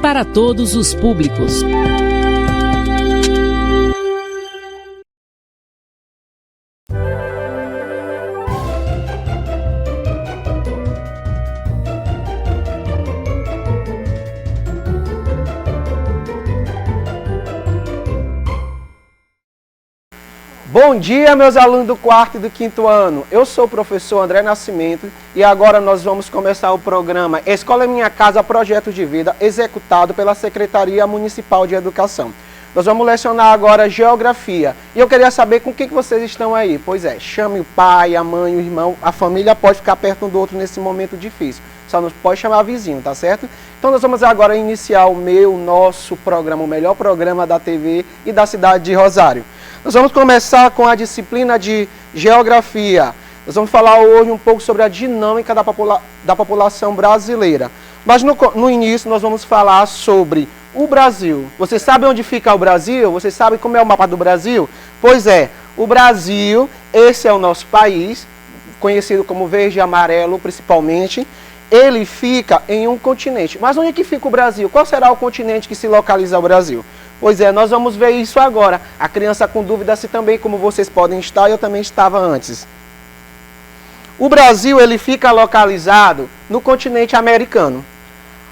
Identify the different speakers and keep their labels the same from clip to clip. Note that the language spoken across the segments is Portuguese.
Speaker 1: para todos os públicos.
Speaker 2: Bom dia, meus alunos do 4º e do 5º ano. Eu sou o professor André Nascimento e agora nós vamos começar o programa Escola em Minha Casa, Projeto de Vida, executado pela Secretaria Municipal de Educação. Nós vamos lecionar agora Geografia. E eu queria saber com o que vocês estão aí. Pois é, chame o pai, a mãe, o irmão, a família pode ficar perto um do outro nesse momento difícil. Só não pode chamar vizinho, tá certo? Então nós vamos agora iniciar o nosso programa, o melhor programa da TV e da cidade de Rosário. Nós vamos começar com a disciplina de Geografia. Nós vamos falar hoje um pouco sobre a dinâmica da população brasileira. Mas no início nós vamos falar sobre o Brasil. Você sabe onde fica o Brasil? Você sabe como é o mapa do Brasil? Pois é, o Brasil, esse é o nosso país, conhecido como verde e amarelo principalmente. Ele fica em um continente. Mas onde é que fica o Brasil? Qual será o continente que se localiza o Brasil? Pois é, nós vamos ver isso agora. A criança com dúvida se também, como vocês podem estar, eu também estava antes. O Brasil, ele fica localizado no continente americano.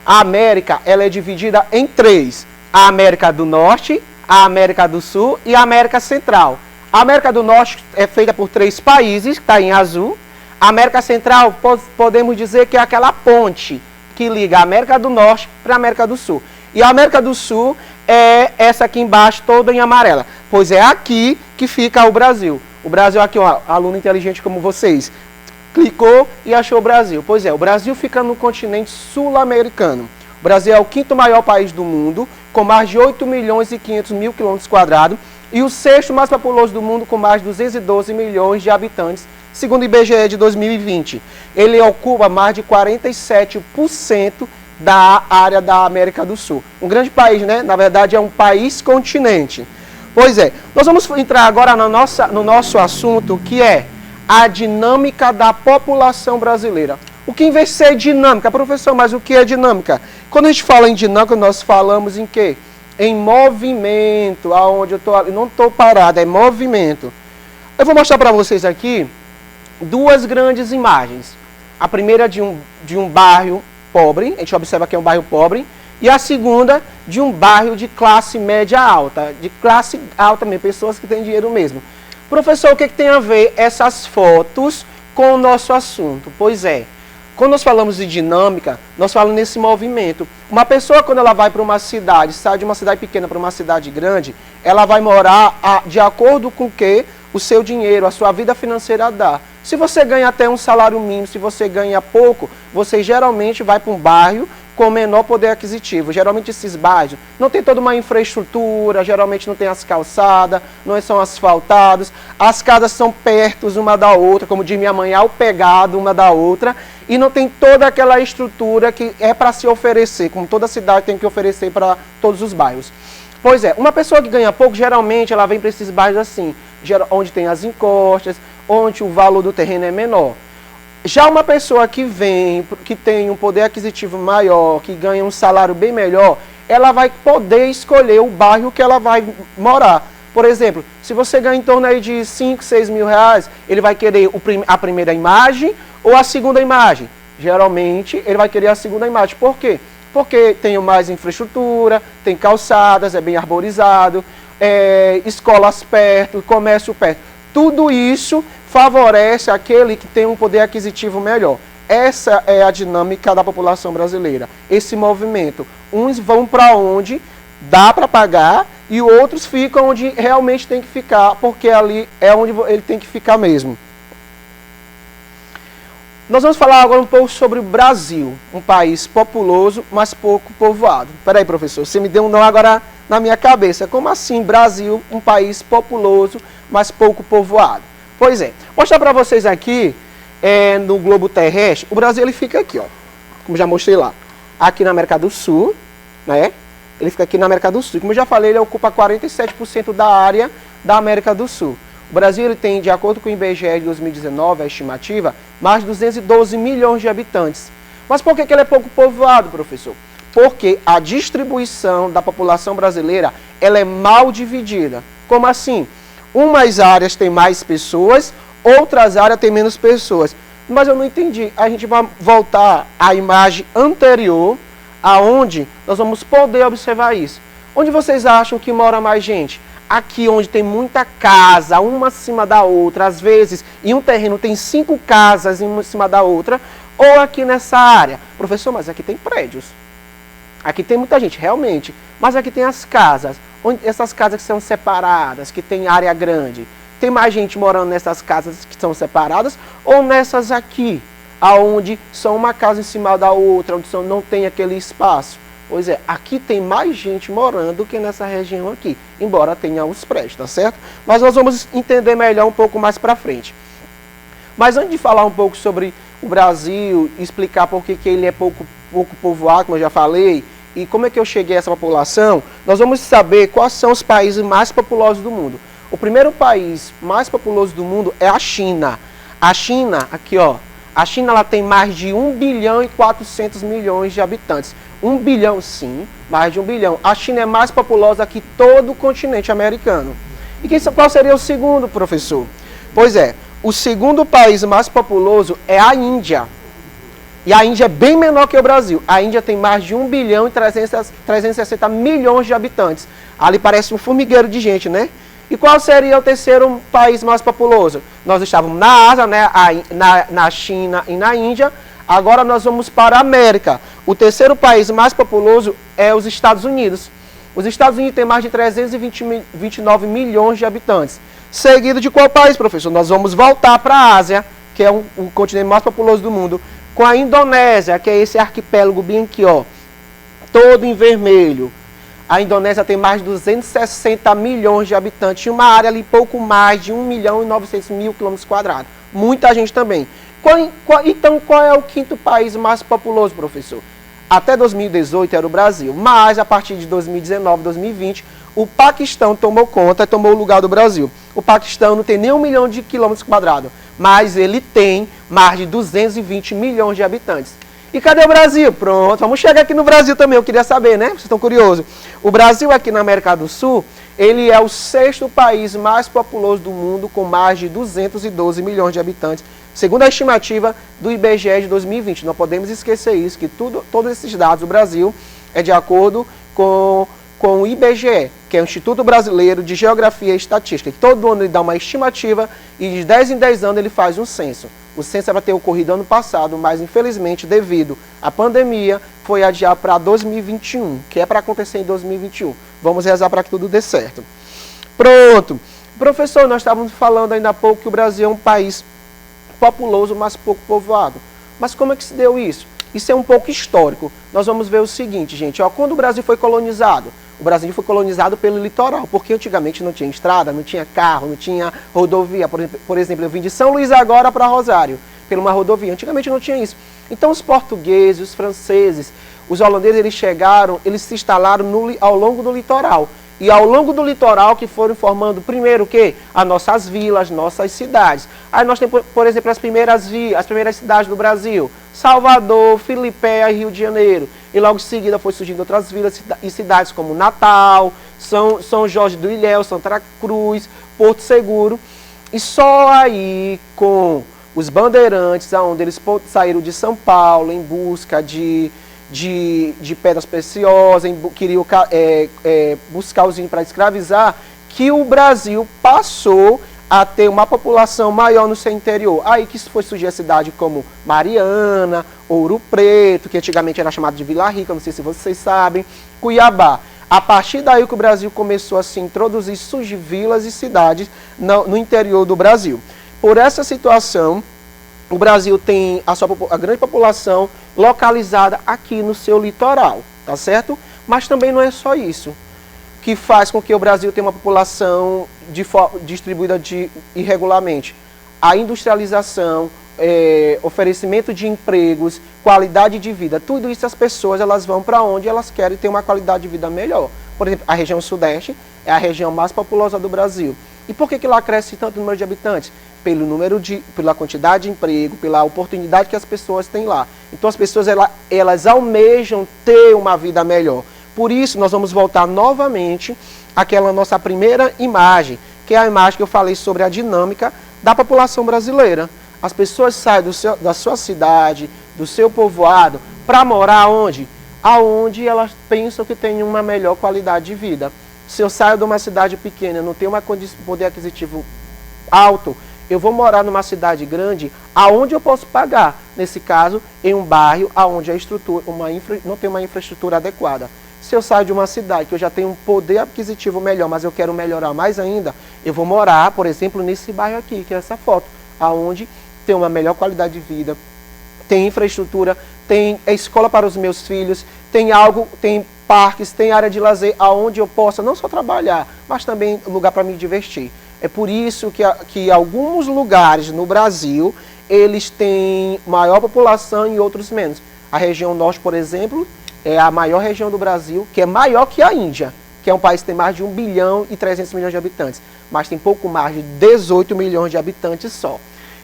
Speaker 2: A América, ela é dividida em três. A América do Norte, a América do Sul e a América Central. A América do Norte é feita por 3 países, que está em azul. A América Central, podemos dizer que é aquela ponte que liga a América do Norte para a América do Sul. E a América do Sul é essa aqui embaixo, toda em amarela. Pois é aqui que fica o Brasil. O Brasil aqui, ó, aluno inteligente como vocês, clicou e achou o Brasil. Pois é, o Brasil fica no continente sul-americano. O Brasil é o 5º maior país do mundo, com mais de 8 milhões e 500 mil quilômetros quadrados, e o 6º mais populoso do mundo, com mais de 212 milhões de habitantes, segundo o IBGE de 2020. Ele ocupa mais de 47% da área da América do Sul. Um grande país, né? Na verdade, é um país-continente. Pois é, nós vamos entrar agora no nosso assunto, que é a dinâmica da população brasileira. O que vai ser dinâmica? Professor, mas o que é dinâmica? Quando a gente fala em dinâmica, nós falamos em quê? Em movimento, aonde eu não estou parado, é movimento. Eu vou mostrar para vocês aqui 2 grandes imagens. A primeira de um bairro pobre, a gente observa que é um bairro pobre, e a segunda de um bairro de classe média alta, de classe alta mesmo, pessoas que têm dinheiro mesmo. Professor, o que tem a ver essas fotos com o nosso assunto? Pois é, quando nós falamos de dinâmica, nós falamos nesse movimento. Uma pessoa, quando ela vai para uma cidade, sai de uma cidade pequena para uma cidade grande, ela vai morar de acordo com o que o seu dinheiro, a sua vida financeira dá. Se você ganha até um salário mínimo, se você ganha pouco, você geralmente vai para um bairro com menor poder aquisitivo. Geralmente esses bairros não tem toda uma infraestrutura, geralmente não tem as calçadas, não são asfaltados, as casas são perto uma da outra, como diz minha mãe, ao pegado uma da outra, e não tem toda aquela estrutura que é para se oferecer, como toda cidade tem que oferecer para todos os bairros. Pois é, uma pessoa que ganha pouco, geralmente ela vem para esses bairros assim, onde tem as encostas, onde o valor do terreno é menor. Já uma pessoa que vem, que tem um poder aquisitivo maior, que ganha um salário bem melhor, ela vai poder escolher o bairro que ela vai morar. Por exemplo, se você ganha em torno aí de 5, 6 mil reais, ele vai querer a primeira imagem ou a segunda imagem. Geralmente, ele vai querer a segunda imagem. Por quê? Porque tem mais infraestrutura, tem calçadas, é bem arborizado, escolas perto, comércio perto. Tudo isso favorece aquele que tem um poder aquisitivo melhor. Essa é a dinâmica da população brasileira. Esse movimento. Uns vão para onde dá para pagar e outros ficam onde realmente tem que ficar, porque ali é onde ele tem que ficar mesmo. Nós vamos falar agora um pouco sobre o Brasil, um país populoso, mas pouco povoado. Peraí, professor, você me deu um nó agora na minha cabeça. Como assim, Brasil, um país populoso, mas pouco povoado? Pois é, vou mostrar para vocês aqui, no globo terrestre, o Brasil ele fica aqui, ó, como já mostrei lá, aqui na América do Sul, né? Ele fica aqui na América do Sul. Como eu já falei, ele ocupa 47% da área da América do Sul. O Brasil ele tem, de acordo com o IBGE de 2019, a estimativa, mais de 212 milhões de habitantes. Mas por que ele é pouco povoado, professor? Porque a distribuição da população brasileira, ela é mal dividida. Como assim? Umas áreas têm mais pessoas, outras áreas têm menos pessoas. Mas eu não entendi. A gente vai voltar à imagem anterior, aonde nós vamos poder observar isso. Onde vocês acham que mora mais gente? Aqui onde tem muita casa, uma acima da outra, às vezes, em um terreno tem 5 casas uma em cima da outra, ou aqui nessa área? Professor, mas aqui tem prédios. Aqui tem muita gente, realmente. Mas aqui tem as casas, essas casas que são separadas, que tem área grande. Tem mais gente morando nessas casas que são separadas, ou nessas aqui, aonde são uma casa em cima da outra, onde não tem aquele espaço? Pois é, aqui tem mais gente morando do que nessa região aqui, embora tenha os prédios, tá certo? Mas nós vamos entender melhor um pouco mais para frente. Mas antes de falar um pouco sobre o Brasil, explicar por que ele é pouco povoado, como eu já falei, e como é que eu cheguei a essa população, nós vamos saber quais são os países mais populosos do mundo. O primeiro país mais populoso do mundo é a China. A China, aqui ó, a China ela tem mais de 1 bilhão e 400 milhões de habitantes. 1 bilhão sim, mais de 1 bilhão. A China é mais populosa que todo o continente americano. E qual seria o segundo, professor? Pois é, o segundo país mais populoso é a Índia. E a Índia é bem menor que o Brasil. A Índia tem mais de 1 bilhão e 360 milhões de habitantes. Ali parece um formigueiro de gente, né? E qual seria o terceiro país mais populoso? Nós estávamos na Ásia, né? na China e na Índia. Agora nós vamos para a América. O terceiro país mais populoso é os Estados Unidos. Os Estados Unidos têm mais de 329 milhões de habitantes. Seguido de qual país, professor? Nós vamos voltar para a Ásia, que é o continente mais populoso do mundo, com a Indonésia, que é esse arquipélago bem aqui, ó, todo em vermelho. A Indonésia tem mais de 260 milhões de habitantes, e uma área ali pouco mais de 1 milhão e 900 mil quilômetros quadrados. Muita gente também. Então, qual é o quinto país mais populoso, professor? Até 2018 era o Brasil, mas a partir de 2019, 2020, o Paquistão tomou conta, tomou o lugar do Brasil. O Paquistão não tem nem 1 milhão de quilômetros quadrados, mas ele tem mais de 220 milhões de habitantes. E cadê o Brasil? Pronto, vamos chegar aqui no Brasil também, eu queria saber, né? Vocês estão curiosos. O Brasil aqui na América do Sul, ele é o 6º país mais populoso do mundo, com mais de 212 milhões de habitantes, segundo a estimativa do IBGE de 2020. Não podemos esquecer isso, que todos esses dados do Brasil é de acordo com o IBGE, que é o Instituto Brasileiro de Geografia e Estatística. Que todo ano ele dá uma estimativa e de 10 em 10 anos ele faz um censo. O censo era para ter ocorrido ano passado, mas infelizmente, devido à pandemia, foi adiado para 2021, que é para acontecer em 2021. Vamos rezar para que tudo dê certo. Pronto. Professor, nós estávamos falando ainda há pouco que o Brasil é um país populoso, mas pouco povoado. Mas como é que se deu isso? Isso é um pouco histórico. Nós vamos ver o seguinte, gente. Ó, quando o Brasil foi colonizado, o Brasil foi colonizado pelo litoral, porque antigamente não tinha estrada, não tinha carro, não tinha rodovia. Por exemplo, eu vim de São Luís agora para Rosário, por uma rodovia. Antigamente não tinha isso. Então os portugueses, os franceses, os holandeses, eles chegaram, eles se instalaram ao longo do litoral. E ao longo do litoral que foram formando primeiro o quê? As nossas vilas, nossas cidades. Aí nós temos, por exemplo, as primeiras cidades do Brasil. Salvador, Filipéia e Rio de Janeiro. E logo em seguida foi surgindo outras vilas e cidades como Natal, São Jorge do Ilhéus, Santa Cruz, Porto Seguro. E só aí com os bandeirantes, onde eles saíram de São Paulo em busca de pedras preciosas, queriam buscar os índios para escravizar, que o Brasil passou a ter uma população maior no seu interior. Aí que foi surgir a cidade como Mariana, Ouro Preto, que antigamente era chamada de Vila Rica, não sei se vocês sabem, Cuiabá. A partir daí que o Brasil começou a se introduzir, surgir vilas e cidades no interior do Brasil. Por essa situação, o Brasil tem a grande população localizada aqui no seu litoral, tá certo? Mas também não é só isso que faz com que o Brasil tenha uma população distribuída irregularmente. A industrialização, oferecimento de empregos, qualidade de vida, tudo isso as pessoas elas vão para onde elas querem ter uma qualidade de vida melhor. Por exemplo, a região sudeste é a região mais populosa do Brasil. E por que lá cresce tanto número de habitantes? pela quantidade de emprego, pela oportunidade que as pessoas têm lá. Então as pessoas elas almejam ter uma vida melhor. Por isso nós vamos voltar novamente àquela nossa primeira imagem, que é a imagem que eu falei sobre a dinâmica da população brasileira. As pessoas saem da sua cidade, do seu povoado, para morar onde? Aonde elas pensam que tem uma melhor qualidade de vida. Se eu saio de uma cidade pequena, não tenho um poder aquisitivo alto, eu vou morar numa cidade grande, aonde eu posso pagar? Nesse caso, em um bairro onde a estrutura, não tem uma infraestrutura adequada. Se eu saio de uma cidade que eu já tenho um poder aquisitivo melhor, mas eu quero melhorar mais ainda, eu vou morar, por exemplo, nesse bairro aqui, que é essa foto, aonde tem uma melhor qualidade de vida, tem infraestrutura, tem escola para os meus filhos, tem parques, tem área de lazer, aonde eu possa não só trabalhar, mas também lugar para me divertir. É por isso que alguns lugares no Brasil, eles têm maior população e outros menos. A região norte, por exemplo, é a maior região do Brasil, que é maior que a Índia, que é um país que tem mais de 1 bilhão e 300 milhões de habitantes, mas tem pouco mais de 18 milhões de habitantes só.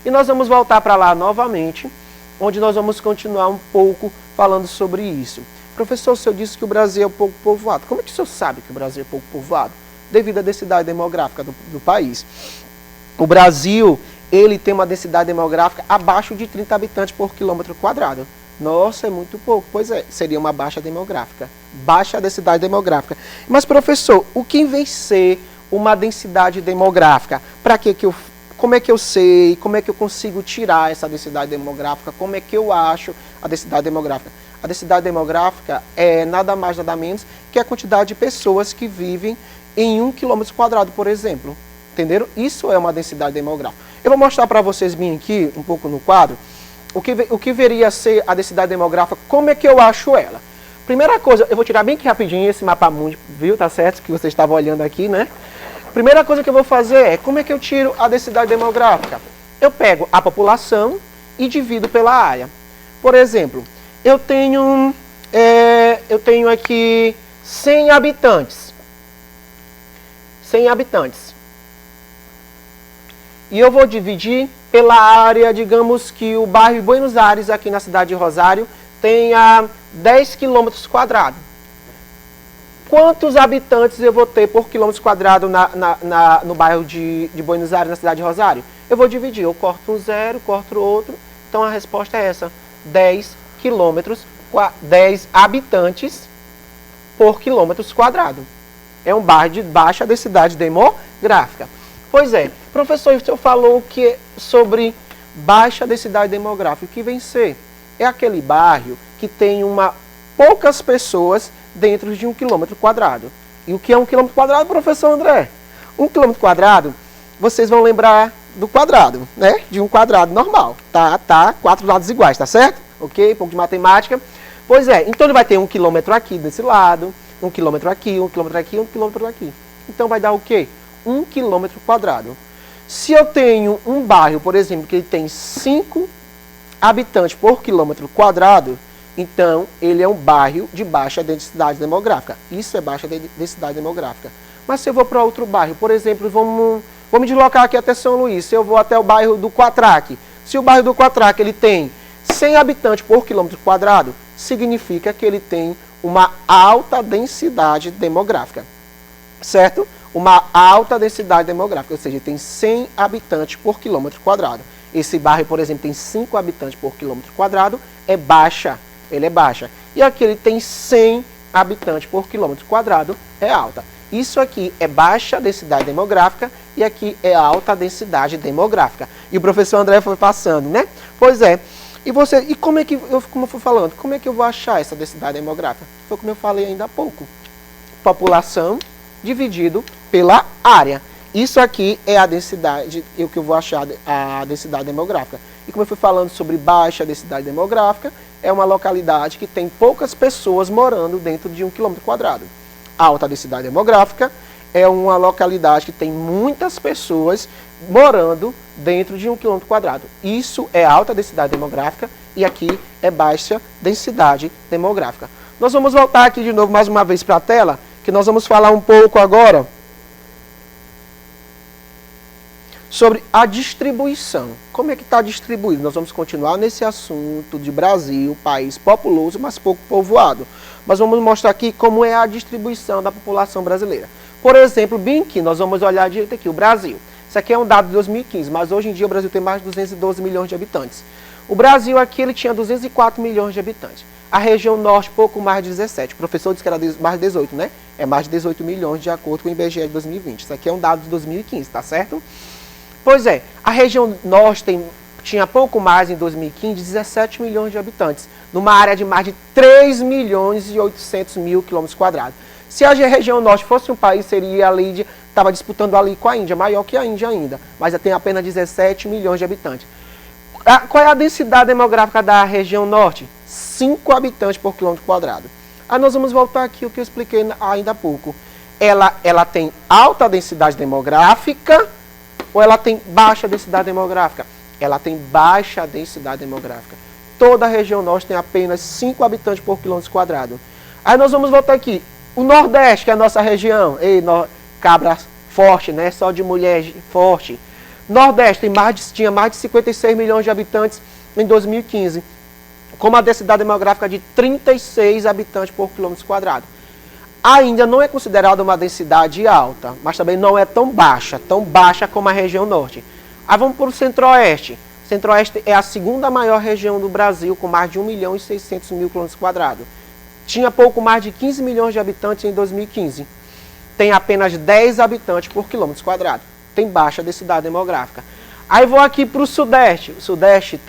Speaker 2: E nós vamos voltar para lá novamente, onde nós vamos continuar um pouco falando sobre isso. Professor, o senhor disse que o Brasil é pouco povoado. Como é que o senhor sabe que o Brasil é pouco povoado? Devido à densidade demográfica do país. O Brasil, ele tem uma densidade demográfica abaixo de 30 habitantes por quilômetro quadrado. Nossa, é muito pouco. Pois é, seria uma baixa demográfica. Baixa densidade demográfica. Mas, professor, o que vem ser uma densidade demográfica? Como é que eu sei? Como é que eu consigo tirar essa densidade demográfica? Como é que eu acho a densidade demográfica? A densidade demográfica é nada mais, nada menos que a quantidade de pessoas que vivem em 1 quilômetro quadrado, por exemplo. Entenderam? Isso é uma densidade demográfica. Eu vou mostrar para vocês bem aqui, um pouco no quadro, o que viria a ser a densidade demográfica, como é que eu acho ela. Primeira coisa, eu vou tirar bem aqui rapidinho esse mapa mundi, viu? Tá certo? Que vocês estavam olhando aqui, né? Primeira coisa que eu vou fazer é, como é que eu tiro a densidade demográfica? Eu pego a população e divido pela área. Por exemplo, eu tenho aqui 100 habitantes. 100 habitantes. E eu vou dividir pela área, digamos que o bairro Buenos Aires, aqui na cidade de Rosário, tenha 10 quilômetros quadrados. Quantos habitantes eu vou ter por quilômetro quadrado no bairro de Buenos Aires, na cidade de Rosário? Eu vou dividir, eu corto um zero, corto outro, então a resposta é essa, 10 habitantes por quilômetros quadrado. É um bairro de baixa densidade demográfica. Pois é, professor, o senhor falou que sobre baixa densidade demográfica, o que vem ser? É aquele bairro que tem poucas pessoas dentro de 1 quilômetro quadrado. E o que é 1 quilômetro quadrado, professor André? 1 quilômetro quadrado, vocês vão lembrar do quadrado, né? De um quadrado normal. Tá 4 lados iguais, tá certo? Ok? Um pouco de matemática. Pois é, então ele vai ter 1 quilômetro aqui desse lado, 1 quilômetro aqui, 1 quilômetro aqui, 1 quilômetro aqui. Então vai dar o quê? 1 quilômetro quadrado. Se eu tenho um bairro, por exemplo, que ele tem 5 habitantes por quilômetro quadrado, então ele é um bairro de baixa densidade demográfica. Isso é baixa densidade demográfica. Mas se eu vou para outro bairro, por exemplo, vamos me deslocar aqui até São Luís, se eu vou até o bairro do Quatraque, se o bairro do Quatraque ele tem 100 habitantes por quilômetro quadrado, significa que ele tem uma alta densidade demográfica, certo? Uma alta densidade demográfica, ou seja, tem 100 habitantes por quilômetro quadrado. Esse bairro, por exemplo, tem 5 habitantes por quilômetro quadrado, é baixa, ele é baixa. E aqui ele tem 100 habitantes por quilômetro quadrado, é alta. Isso aqui é baixa densidade demográfica e aqui é alta densidade demográfica. E o professor André foi passando, né? Pois é. E como eu fui falando, como é que eu vou achar essa densidade demográfica? Foi como eu falei ainda há pouco. População dividido pela área. Isso aqui é a densidade, o que eu vou achar a densidade demográfica. E como eu fui falando sobre baixa densidade demográfica, é uma localidade que tem poucas pessoas morando dentro de 1 quilômetro quadrado. Alta densidade demográfica é uma localidade que tem muitas pessoas morando dentro de 1 quilômetro quadrado. Isso é alta densidade demográfica e aqui é baixa densidade demográfica. Nós vamos voltar aqui de novo mais uma vez para a tela, que nós vamos falar um pouco agora sobre a distribuição. Como é que está distribuído? Nós vamos continuar nesse assunto de Brasil, país populoso, mas pouco povoado. Mas vamos mostrar aqui como é a distribuição da população brasileira. Por exemplo, bem aqui, nós vamos olhar direito aqui, o Brasil. Isso aqui é um dado de 2015, mas hoje em dia o Brasil tem mais de 212 milhões de habitantes. O Brasil aqui ele tinha 204 milhões de habitantes. A região norte, pouco mais de 17. O professor disse que era mais de 18, né? É mais de 18 milhões de acordo com o IBGE de 2020. Isso aqui é um dado de 2015, tá certo? Pois é, a região norte tinha pouco mais em 2015, 17 milhões de habitantes, numa área de mais de 3 milhões e 800 mil quilômetros quadrados. Se a região norte fosse um país, seria ali, estava disputando ali com a Índia, maior que a Índia ainda, mas tem apenas 17 milhões de habitantes. Qual é a densidade demográfica da região norte? 5 habitantes por quilômetro quadrado. Aí nós vamos voltar aqui o que eu expliquei ainda há pouco. Ela tem alta densidade demográfica ou ela tem baixa densidade demográfica? Ela tem baixa densidade demográfica. Toda a região norte tem apenas 5 habitantes por quilômetro quadrado. Aí nós vamos voltar aqui. O Nordeste, que é a nossa região, cabra forte, né? Só de mulher forte. Nordeste tinha mais de 56 milhões de habitantes em 2015, com uma densidade demográfica de 36 habitantes por quilômetro quadrado. Ainda não é considerada uma densidade alta, mas também não é tão baixa como a região norte. Aí vamos para o Centro-Oeste. Centro-Oeste é a segunda maior região do Brasil, com mais de 1 milhão e 600 mil quilômetros quadrados. Tinha pouco mais de 15 milhões de habitantes em 2015. Tem apenas 10 habitantes por quilômetro quadrado. Tem baixa densidade demográfica. Aí vou aqui para o Sudeste. O Sudeste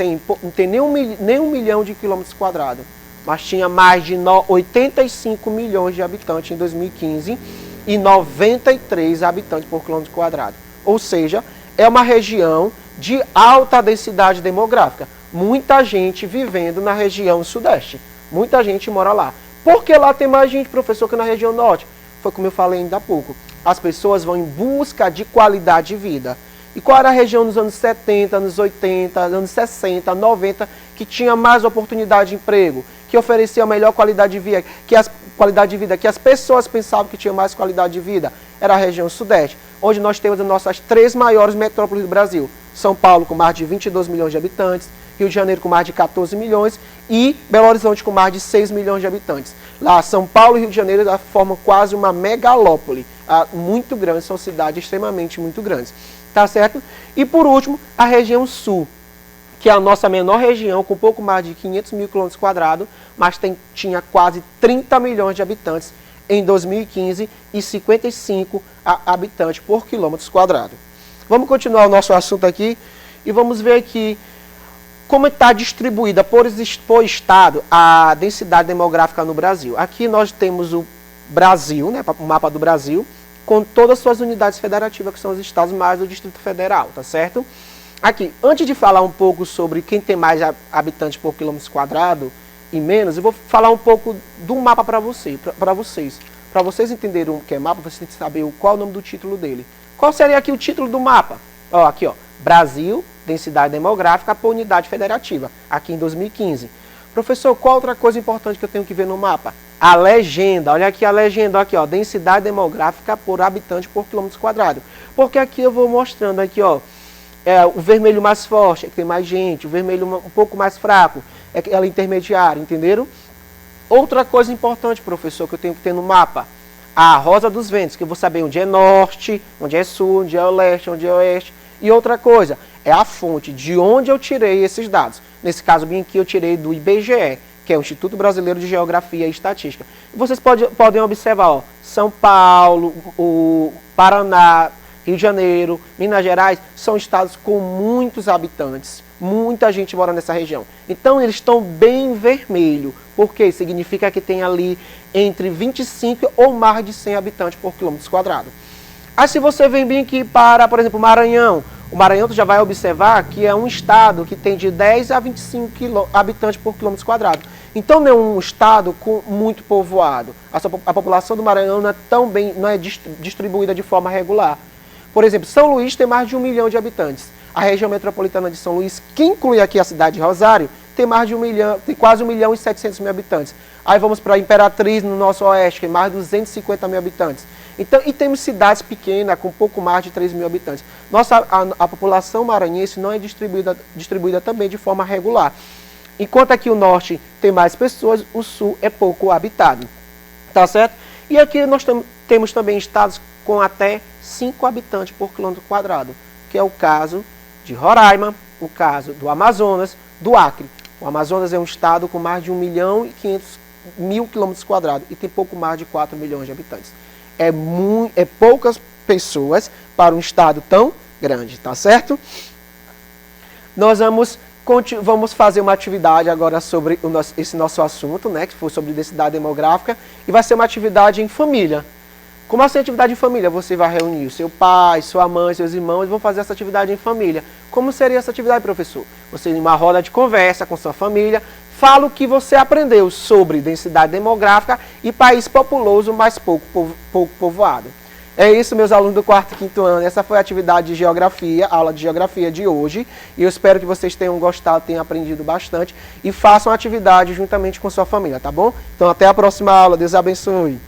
Speaker 2: não tem nem 1 milhão de quilômetros quadrados, mas tinha mais de 85 milhões de habitantes em 2015 e 93 habitantes por quilômetro quadrado. Ou seja, é uma região de alta densidade demográfica. Muita gente vivendo na região Sudeste. Muita gente mora lá. Por que lá tem mais gente, professor, que na região Norte? Foi como eu falei ainda há pouco. As pessoas vão em busca de qualidade de vida. E qual era a região nos anos 70, anos 80, anos 60, 90, que tinha mais oportunidade de emprego, que oferecia melhor qualidade de vida, que as pessoas pensavam que tinha mais qualidade de vida? Era a região Sudeste, onde nós temos as nossas 3 maiores metrópoles do Brasil. São Paulo com mais de 22 milhões de habitantes, Rio de Janeiro com mais de 14 milhões e Belo Horizonte com mais de 6 milhões de habitantes. Lá, São Paulo e Rio de Janeiro formam quase uma megalópole, muito grande, são cidades extremamente muito grandes. Tá certo? E por último, a região sul, que é a nossa menor região, com pouco mais de 500 mil quilômetros quadrados, mas tinha quase 30 milhões de habitantes em 2015 e 55 habitantes por quilômetro quadrado. Vamos continuar o nosso assunto aqui e vamos ver aqui como está distribuída por estado a densidade demográfica no Brasil. Aqui nós temos o Brasil, né, o mapa do Brasil, com todas as suas unidades federativas, que são os estados mais o Distrito Federal, tá certo? Aqui, antes de falar um pouco sobre quem tem mais habitantes por quilômetro quadrado e menos, eu vou falar um pouco do mapa para vocês. Para vocês entenderem o que é mapa, vocês têm que saber qual é o nome do título dele. Qual seria aqui o título do mapa? Ó, aqui, ó, Brasil, densidade demográfica por unidade federativa, aqui em 2015. Professor, qual outra coisa importante que eu tenho que ver no mapa? A legenda, olha aqui a legenda, aqui ó, densidade demográfica por habitante por quilômetro quadrado. Porque aqui eu vou mostrando aqui, ó, o vermelho mais forte, é que tem mais gente, o vermelho um pouco mais fraco, é ela intermediária, entenderam? Outra coisa importante, professor, que eu tenho que ter no mapa, a rosa dos ventos, que eu vou saber onde é norte, onde é sul, onde é o leste, onde é o oeste. E outra coisa, é a fonte de onde eu tirei esses dados. Nesse caso bem aqui eu tirei do IBGE, que é o Instituto Brasileiro de Geografia e Estatística. E vocês podem observar, ó, São Paulo, o Paraná, Rio de Janeiro, Minas Gerais, são estados com muitos habitantes. Muita gente mora nessa região. Então eles estão bem vermelho, porque significa que tem ali entre 25 ou mais de 100 habitantes por quilômetro quadrado. Aí se você vem bem aqui para, por exemplo, Maranhão, o Maranhão tu já vai observar que é um estado que tem de 10 a 25 habitantes por quilômetro quadrado. Então não é um estado muito povoado. A população do Maranhão não é distribuída de forma regular. Por exemplo, São Luís tem mais de 1 milhão de habitantes. A região metropolitana de São Luís, que inclui aqui a cidade de Rosário, tem mais de 1 milhão, tem quase 1 milhão e 700 mil habitantes. Aí vamos para Imperatriz, no nosso oeste, que tem mais de 250 mil habitantes. Então, e temos cidades pequenas, com pouco mais de 3 mil habitantes. A população maranhense não é distribuída também de forma regular. Enquanto aqui o norte tem mais pessoas, o sul é pouco habitado. Tá certo? E aqui nós temos também estados com até 5 habitantes por quilômetro quadrado, que é o caso de Roraima, o caso do Amazonas, do Acre. O Amazonas é um estado com mais de 1.500.000 quilômetros quadrados e tem pouco mais de 4 milhões de habitantes. É poucas pessoas para um estado tão grande, tá certo? Nós vamos fazer uma atividade agora sobre esse nosso assunto, né, que foi sobre densidade demográfica, e vai ser uma atividade em família. Como assim atividade em família? Você vai reunir o seu pai, sua mãe, seus irmãos e vão fazer essa atividade em família. Como seria essa atividade, professor? Você, em uma roda de conversa com sua família, fala o que você aprendeu sobre densidade demográfica e país populoso, mas pouco povoado. É isso, meus alunos do 4º e 5º ano. Essa foi a atividade de geografia, a aula de geografia de hoje. E eu espero que vocês tenham gostado, tenham aprendido bastante e façam a atividade juntamente com sua família, tá bom? Então, até a próxima aula. Deus abençoe.